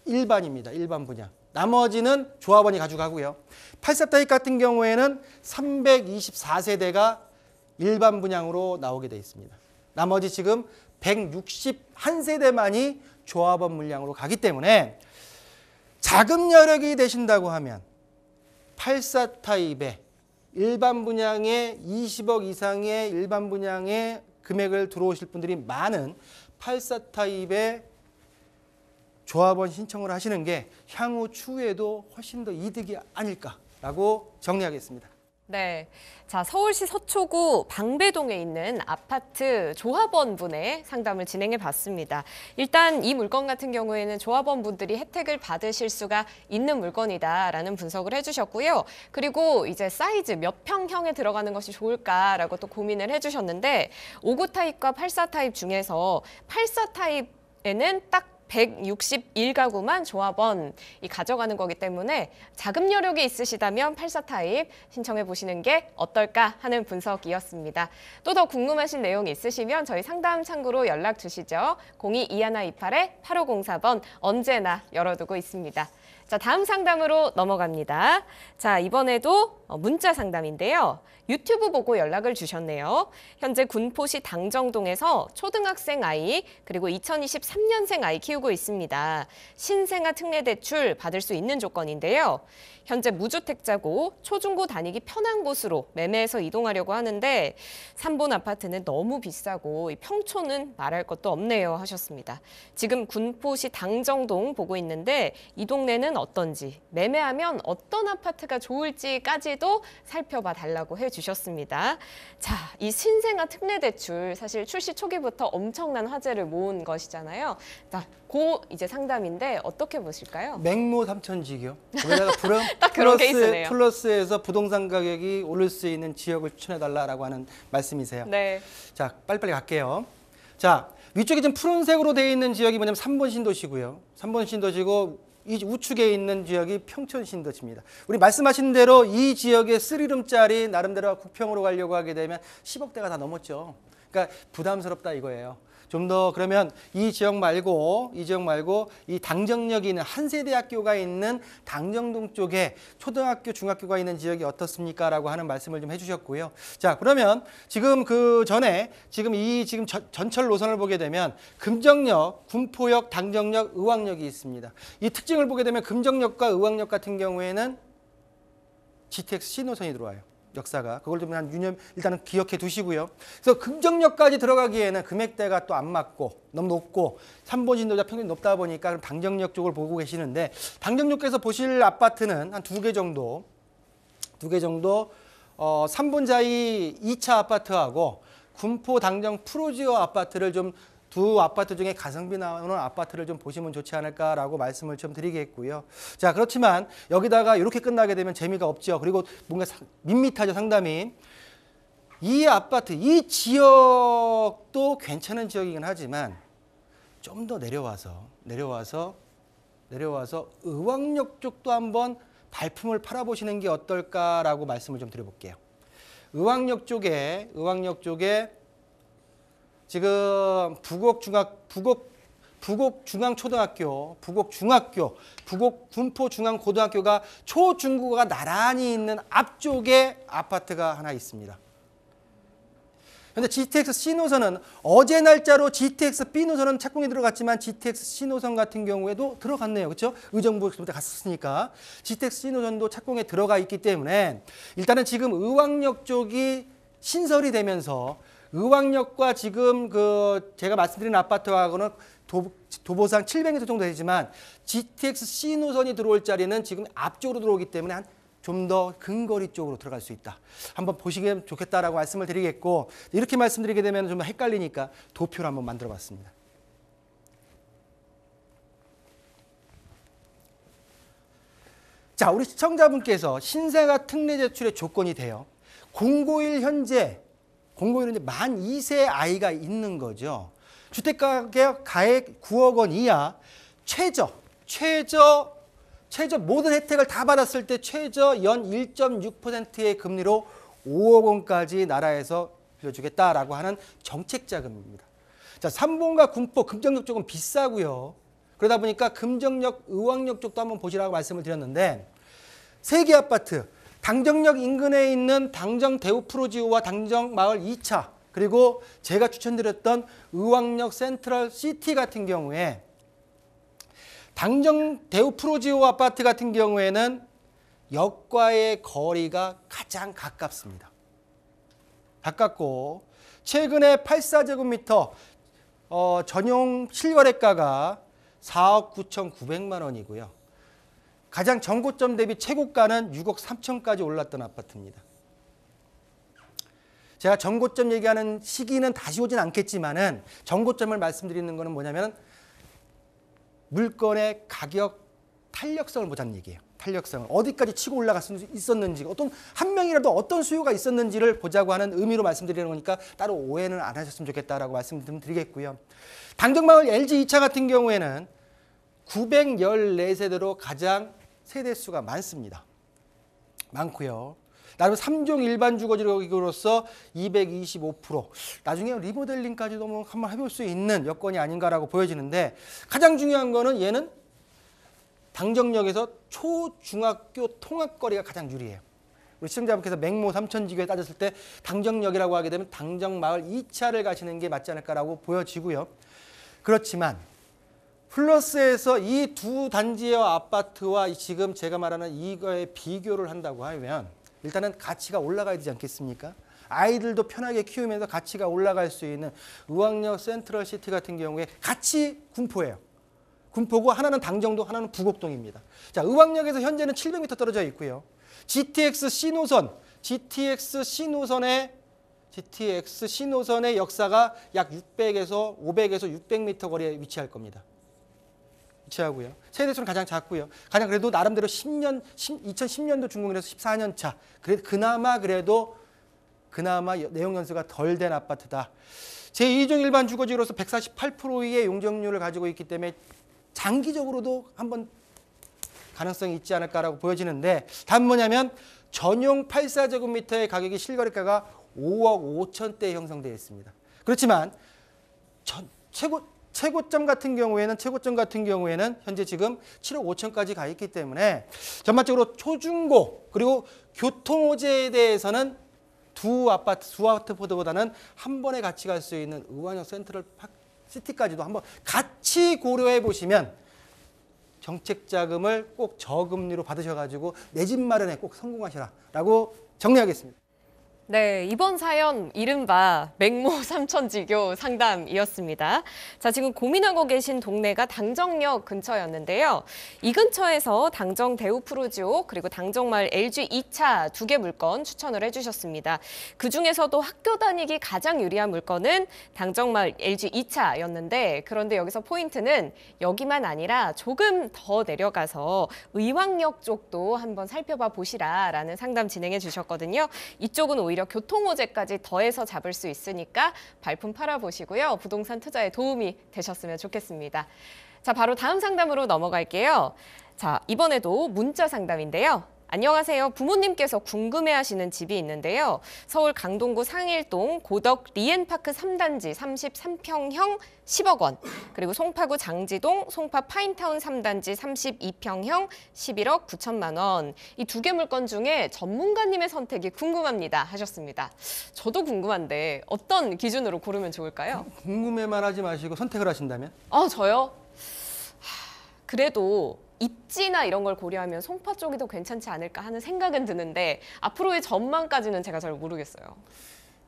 일반입니다. 일반 분양. 나머지는 조합원이 가져가고요. 84 타입 같은 경우에는 324세대가 일반 분양으로 나오게 되어 있습니다. 나머지 지금 161세대만이 조합원 물량으로 가기 때문에 자금 여력이 되신다고 하면 84 타입의 일반 분양에 20억 이상의 일반 분양에 금액을 들어오실 분들이 많은 84 타입의 조합원 신청을 하시는 게 향후 추후에도 훨씬 더 이득이 아닐까라고 정리하겠습니다. 네. 자, 서울시 서초구 방배동에 있는 아파트 조합원 분의 상담을 진행해 봤습니다. 일단 이 물건 같은 경우에는 조합원 분들이 혜택을 받으실 수가 있는 물건이다라는 분석을 해주셨고요. 그리고 이제 사이즈 몇 평형에 들어가는 것이 좋을까라고 또 고민을 해주셨는데 59 타입과 84 타입 중에서 84 타입에는 딱 161가구만 조합원이 가져가는 거기 때문에 자금 여력이 있으시다면 84 타입 신청해 보시는 게 어떨까 하는 분석이었습니다. 또 더 궁금하신 내용이 있으시면 저희 상담 창구로 연락 주시죠. 02-2128-8504번 언제나 열어두고 있습니다. 자, 다음 상담으로 넘어갑니다. 자, 이번에도 문자 상담인데요. 유튜브 보고 연락을 주셨네요. 현재 군포시 당정동에서 초등학생 아이 그리고 2023년생 아이 키우고 있습니다. 신생아 특례대출 받을 수 있는 조건인데요. 현재 무주택자고 초중고 다니기 편한 곳으로 매매해서 이동하려고 하는데 3본 아파트는 너무 비싸고 평촌은 말할 것도 없네요 하셨습니다. 지금 군포시 당정동 보고 있는데 이 동네는 어떤지 매매하면 어떤 아파트가 좋을지까지도 살펴봐 달라고 해주셨습니다. 자, 이 신생아 특례대출 사실 출시 초기부터 엄청난 화제를 모은 것이잖아요. 자, 이제 상담인데 어떻게 보실까요? 맹모 삼천지교. 거기다가 딱 그런 케이스네요. 플러스에서 부동산 가격이 오를 수 있는 지역을 추천해달라고 하는 말씀이세요. 네. 자, 빨리빨리 갈게요. 자, 위쪽에 지금 푸른색으로 되어 있는 지역이 뭐냐면 3번 신도시고요. 3번 신도시고 이 우측에 있는 지역이 평촌 신도시입니다. 우리 말씀하신 대로 이 지역에 3룸짜리 나름대로 국평으로 가려고 하게 되면 10억대가 다 넘었죠. 그러니까 부담스럽다 이거예요. 좀 더 그러면 이 지역 말고 이 당정역이 있는 한세대학교가 있는 당정동 쪽에 초등학교, 중학교가 있는 지역이 어떻습니까? 라고 하는 말씀을 좀 해주셨고요. 자, 그러면 지금 그 전에 지금 전철 노선을 보게 되면 금정역, 군포역, 당정역, 의왕역이 있습니다. 이 특징을 보게 되면 금정역과 의왕역 같은 경우에는 GTX 신호선이 들어와요. 역사가. 그걸 좀 일단은 기억해 두시고요. 그래서 금정역까지 들어가기에는 금액대가 또 안 맞고 너무 높고 3번 신도자 평균이 높다 보니까 그럼 당정역 쪽을 보고 계시는데 당정역에서 보실 아파트는 한 2개 정도 3분자이 2차 아파트하고 군포 당정 프로지오 아파트를 좀 두 아파트 중에 가성비 나오는 아파트를 좀 보시면 좋지 않을까라고 말씀을 좀 드리겠고요. 자, 그렇지만 여기다가 이렇게 끝나게 되면 재미가 없죠. 그리고 뭔가 밋밋하죠, 상담이. 이 아파트, 이 지역도 괜찮은 지역이긴 하지만 좀 더 내려와서 의왕역 쪽도 한번 발품을 팔아보시는 게 어떨까라고 말씀을 좀 드려볼게요. 의왕역 쪽에 지금 부곡중앙초등학교, 부곡중학교, 부곡군포중앙고등학교가 초중고가 나란히 있는 앞쪽에 아파트가 하나 있습니다. 그런데 GTX C 노선은 어제 날짜로 GTX B 노선은 착공이 들어갔지만 GTX C 노선 같은 경우에도 들어갔네요. 그렇죠? 의정부부터 갔었으니까 GTX C 노선도 착공에 들어가 있기 때문에 일단은 지금 의왕역 쪽이 신설이 되면서 의왕역과 지금 그 제가 말씀드린 아파트하고는 도보상 700m 정도 되지만 GTX C 노선이 들어올 자리는 지금 앞쪽으로 들어오기 때문에 좀 더 근거리 쪽으로 들어갈 수 있다. 한번 보시면 좋겠다라고 말씀을 드리겠고, 이렇게 말씀드리게 되면 좀 헷갈리니까 도표를 한번 만들어 봤습니다. 자, 우리 시청자분께서 신생아 특례 제출의 조건이 돼요. 091 현재 만 2세 아이가 있는 거죠. 주택가격 가액 9억 원 이하, 최저 모든 혜택을 다 받았을 때 최저 연 1.6%의 금리로 5억 원까지 나라에서 빌려주겠다라고 하는 정책 자금입니다. 자, 삼봉과 군포, 금정역 쪽은 비싸고요. 그러다 보니까 금정역, 의왕역 쪽도 한번 보시라고 말씀을 드렸는데, 세 개 아파트, 당정역 인근에 있는 당정 대우 프로지오와 당정 마을 2차, 그리고 제가 추천드렸던 의왕역 센트럴 시티 같은 경우에 당정 대우 프로지오 아파트 같은 경우에는 역과의 거리가 가장 가깝습니다. 가깝고 최근에 84제곱미터 전용 실거래가가 4억 9,900만 원이고요. 가장 전고점 대비 최고가는 6억 3천까지 올랐던 아파트입니다. 제가 전고점 얘기하는 시기는 다시 오진 않겠지만은 전고점을 말씀드리는 것은 뭐냐면 물건의 가격 탄력성을 보자는 얘기예요. 탄력성을 어디까지 치고 올라갈 수 있었는지, 어떤 한 명이라도 어떤 수요가 있었는지를 보자고 하는 의미로 말씀드리는 거니까 따로 오해는 안 하셨으면 좋겠다라고 말씀드리겠고요. 당정마을 LG 2차 같은 경우에는 914세대로 가장 세대수가 많습니다. 많고요. 나름 3종 일반 주거지로서 225%, 나중에 리모델링까지도 뭐 한번 해볼 수 있는 여건이 아닌가라고 보여지는데, 가장 중요한 거는 얘는 당정역에서 초중학교 통합거리가 가장 유리해요. 우리 시청자분께서 맹모 삼천지교에 따졌을 때 당정역이라고 하게 되면 당정마을 2차를 가시는 게 맞지 않을까라고 보여지고요. 그렇지만 플러스에서 이 두 단지의 아파트와 지금 제가 말하는 이거의 비교를 한다고 하면 일단은 가치가 올라가야 되지 않겠습니까? 아이들도 편하게 키우면서 가치가 올라갈 수 있는 의왕역 센트럴 시티 같은 경우에 같이 군포예요. 군포고 하나는 당정동, 하나는 부곡동입니다. 자, 의왕역에서 현재는 700m 떨어져 있고요. GTX C 노선의 역사가 약 600에서 600m 거리에 위치할 겁니다. 위치하고요. 세대수는 가장 작고요. 가장 그래도 나름대로 2010년도 준공이라서 14년 차. 그나마 내용 연수가 덜 된 아파트다. 제2종 일반 주거지로서 148%의 용적률을 가지고 있기 때문에 장기적으로도 한번 가능성이 있지 않을까라고 보여지는데, 단 뭐냐면 전용 84제곱미터의 가격이 실거래가가 5억 5천대에 형성되어 있습니다. 그렇지만 최고점 같은 경우에는 현재 지금 7억 5천까지 가 있기 때문에 전반적으로 초중고 그리고 교통호재에 대해서는 두 아파트보다는 한 번에 같이 갈 수 있는 의왕역 센트럴 시티까지도 한번 같이 고려해 보시면 정책 자금을 꼭 저금리로 받으셔가지고 내 집 마련에 꼭 성공하시라라고 정리하겠습니다. 네, 이번 사연 이른바 맹모 삼천지교 상담이었습니다. 자, 지금 고민하고 계신 동네가 당정역 근처였는데요. 이 근처에서 당정 대우 프루지오 그리고 당정마을 LG 2차 두 개 물건 추천을 해주셨습니다. 그중에서도 학교 다니기 가장 유리한 물건은 당정마을 LG 2차였는데, 그런데 여기서 포인트는 여기만 아니라 조금 더 내려가서 의왕역 쪽도 한번 살펴봐 보시라라는 상담 진행해 주셨거든요. 이쪽은 오히려 교통호재까지 더해서 잡을 수 있으니까 발품 팔아보시고요. 부동산 투자에 도움이 되셨으면 좋겠습니다. 자, 바로 다음 상담으로 넘어갈게요. 자, 이번에도 문자 상담인데요. 안녕하세요. 부모님께서 궁금해하시는 집이 있는데요. 서울 강동구 상일동 고덕 리엔파크 3단지 33평형 10억 원, 그리고 송파구 장지동 송파 파인타운 3단지 32평형 11억 9천만 원. 이 두 개 물건 중에 전문가님의 선택이 궁금합니다 하셨습니다. 저도 궁금한데 어떤 기준으로 고르면 좋을까요? 궁금해만 하지 마시고 선택을 하신다면? 저요? 그래도 입지나 이런 걸 고려하면 송파 쪽이 더 괜찮지 않을까 하는 생각은 드는데 앞으로의 전망까지는 제가 잘 모르겠어요.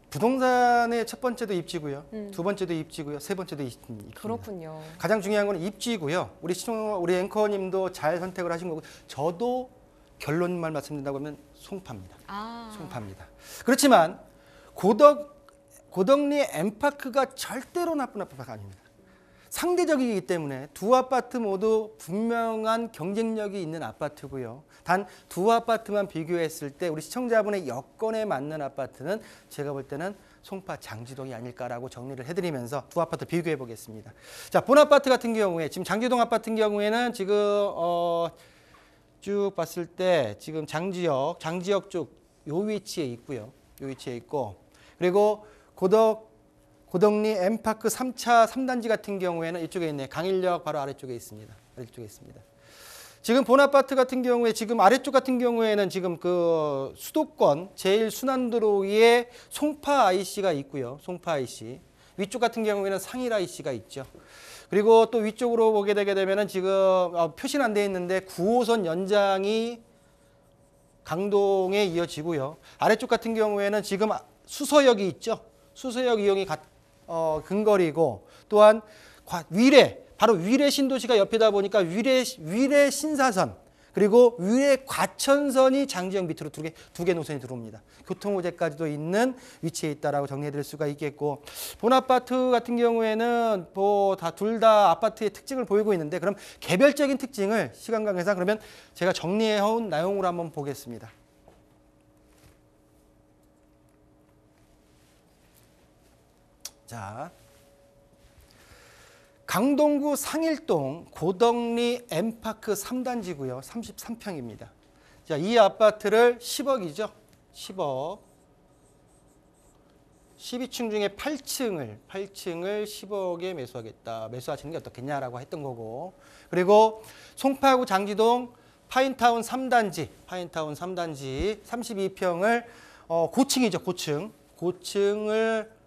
부동산의 첫 번째도 입지고요. 두 번째도 입지고요. 세 번째도 입지입니다. 그렇군요. 가장 중요한 건 입지고요. 우리 앵커님도 잘 선택을 하신 거고 저도 결론만 말씀드린다고 하면 송파입니다. 송파입니다. 그렇지만 고덕리 엠파크가 절대로 나쁜 아파트가 아닙니다. 상대적이기 때문에 두 아파트 모두 분명한 경쟁력이 있는 아파트고요. 단 두 아파트만 비교했을 때 우리 시청자분의 여건에 맞는 아파트는 제가 볼 때는 송파 장지동이 아닐까라고 정리를 해드리면서 두 아파트 비교해 보겠습니다. 자, 본 아파트 같은 경우에 지금 장지동 아파트 같은 경우에는 지금 쭉 봤을 때 지금 장지역 쪽 요 위치에 있고요. 요 위치에 있고 그리고 고덕리 엠파크 3차 3단지 같은 경우에는 이쪽에 있네. 강일역 바로 아래쪽에 있습니다. 아래쪽에 있습니다. 지금 본 아파트 같은 경우에 지금 아래쪽 같은 경우에는 지금 그 수도권 제일 순환도로에 송파 IC가 있고요. 송파 IC. 위쪽 같은 경우에는 상일 IC가 있죠. 그리고 또 위쪽으로 보게 되게 되면은 지금 표시는 안 돼 있는데 9호선 연장이 강동에 이어지고요. 아래쪽 같은 경우에는 지금 수서역이 있죠. 수서역 이용이 근거리고 또한 바로 위례 신도시가 옆이다 보니까 위례 신사선 그리고 위례 과천선이 장지역 밑으로 두 개 노선이 들어옵니다. 교통호재까지도 있는 위치에 있다라고 정리해드릴 수가 있겠고 본 아파트 같은 경우에는 둘 다 아파트의 특징을 보이고 있는데 그럼 개별적인 특징을 시간 관계상 그러면 제가 정리해온 내용으로 한번 보겠습니다. 자, 강동구 상일동 고덕리 엠파크 3단지고요. 33평입니다. 자, 이 아파트를 10억이죠. 10억. 12층 중에 8층을 10억에 매수하시는 게 어떻겠냐라고 했던 거고. 그리고 송파구 장지동 파인타운 3단지 32평을 고층이죠. 고층을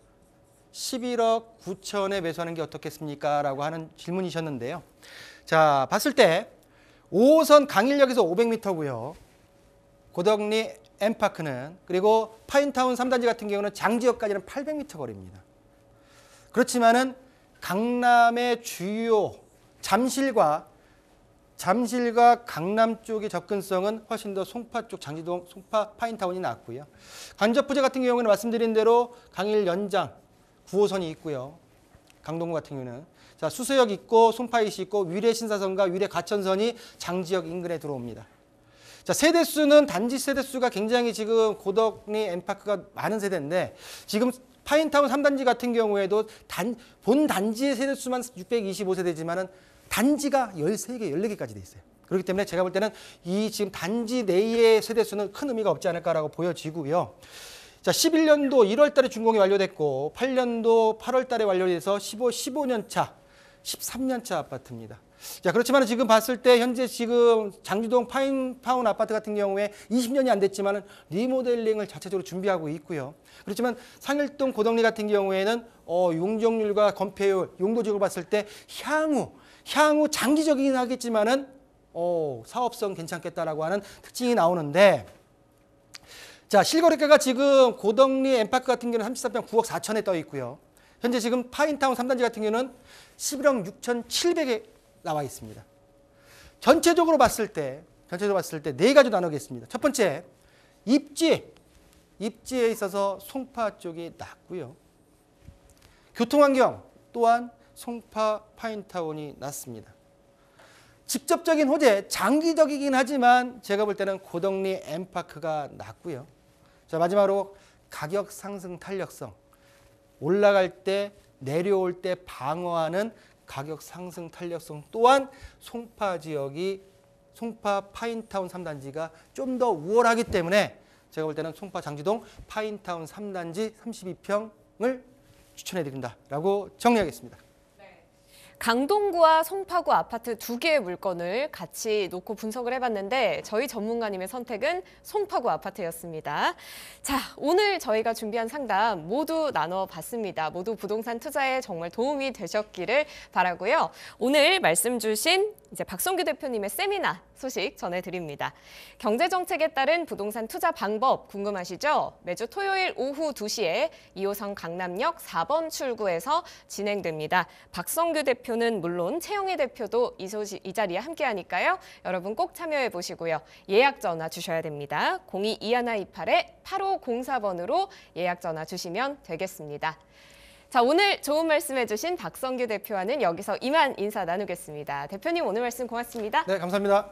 11억 9천에 매수하는 게 어떻겠습니까? 라고 하는 질문이셨는데요. 자, 봤을 때 5호선 강일역에서 500m고요. 고덕리 엠파크는 그리고 파인타운 3단지 같은 경우는 장지역까지는 800m 거리입니다. 그렇지만은 강남의 주요 잠실과 강남 쪽의 접근성은 훨씬 더 송파 쪽 장지동 송파 파인타운이 낫고요. 간접부재 같은 경우는 말씀드린 대로 강일 연장 9호선이 있고요. 강동구 같은 경우는 자, 수서역 있고 송파이시 있고 위례 신사선과 위례 가천선이 장지역 인근에 들어옵니다. 자, 세대수는 단지 세대수가 굉장히 지금 고덕리 엠파크가 많은 세대인데 지금 파인타운 3단지 같은 경우에도 본 단지의 세대수만 625세대지만은 단지가 13개, 14개까지 돼 있어요. 그렇기 때문에 제가 볼 때는 이 지금 단지 내의 세대수는 큰 의미가 없지 않을까라고 보여지고요. 자, 11년도 1월 달에 준공이 완료됐고 8년도 8월 달에 완료돼서 15년 차, 13년 차 아파트입니다. 자, 그렇지만 지금 봤을 때 현재 지금 장지동 파인타운 아파트 같은 경우에 20년이 안 됐지만 리모델링을 자체적으로 준비하고 있고요. 그렇지만 상일동 고덕리 같은 경우에는 용적률과 건폐율, 용도적으로 봤을 때 향후 장기적이긴 하겠지만은 사업성 괜찮겠다라고 하는 특징이 나오는데 자, 실거래가가 지금 고덕리 엠파크 같은 경우는 33평 9억 4천에 떠 있고요. 현재 지금 파인타운 3단지 같은 경우는 11억 6,700에 나와 있습니다. 전체적으로 봤을 때 네 가지로 나누겠습니다. 첫 번째, 입지에 있어서 송파 쪽이 낫고요. 교통환경 또한 송파 파인타운이 낫습니다. 직접적인 호재, 장기적이긴 하지만 제가 볼 때는 고덕리 엠파크가 낫고요. 자, 마지막으로 가격 상승 탄력성. 올라갈 때 내려올 때 방어하는 가격 상승 탄력성 또한 송파 지역이 송파 파인타운 3단지가 좀 더 우월하기 때문에 제가 볼 때는 송파 장지동 파인타운 3단지 32평을 추천해 드린다라고 정리하겠습니다. 강동구와 송파구 아파트 두 개의 물건을 같이 놓고 분석을 해봤는데 저희 전문가님의 선택은 송파구 아파트였습니다. 자, 오늘 저희가 준비한 상담 모두 나눠봤습니다. 모두 부동산 투자에 정말 도움이 되셨기를 바라고요. 오늘 말씀 주신 이제 박성규 대표님의 세미나 소식 전해드립니다. 경제정책에 따른 부동산 투자 방법 궁금하시죠? 매주 토요일 오후 2시에 2호선 강남역 4번 출구에서 진행됩니다. 박성규 대표는 물론 최영희 대표도 이 자리에 함께하니까요. 여러분 꼭 참여해 보시고요. 예약 전화 주셔야 됩니다. 02-2128-8504번으로 예약 전화 주시면 되겠습니다. 자, 오늘 좋은 말씀해 주신 박성규 대표와는 여기서 이만 인사 나누겠습니다. 대표님 오늘 말씀 고맙습니다. 네, 감사합니다.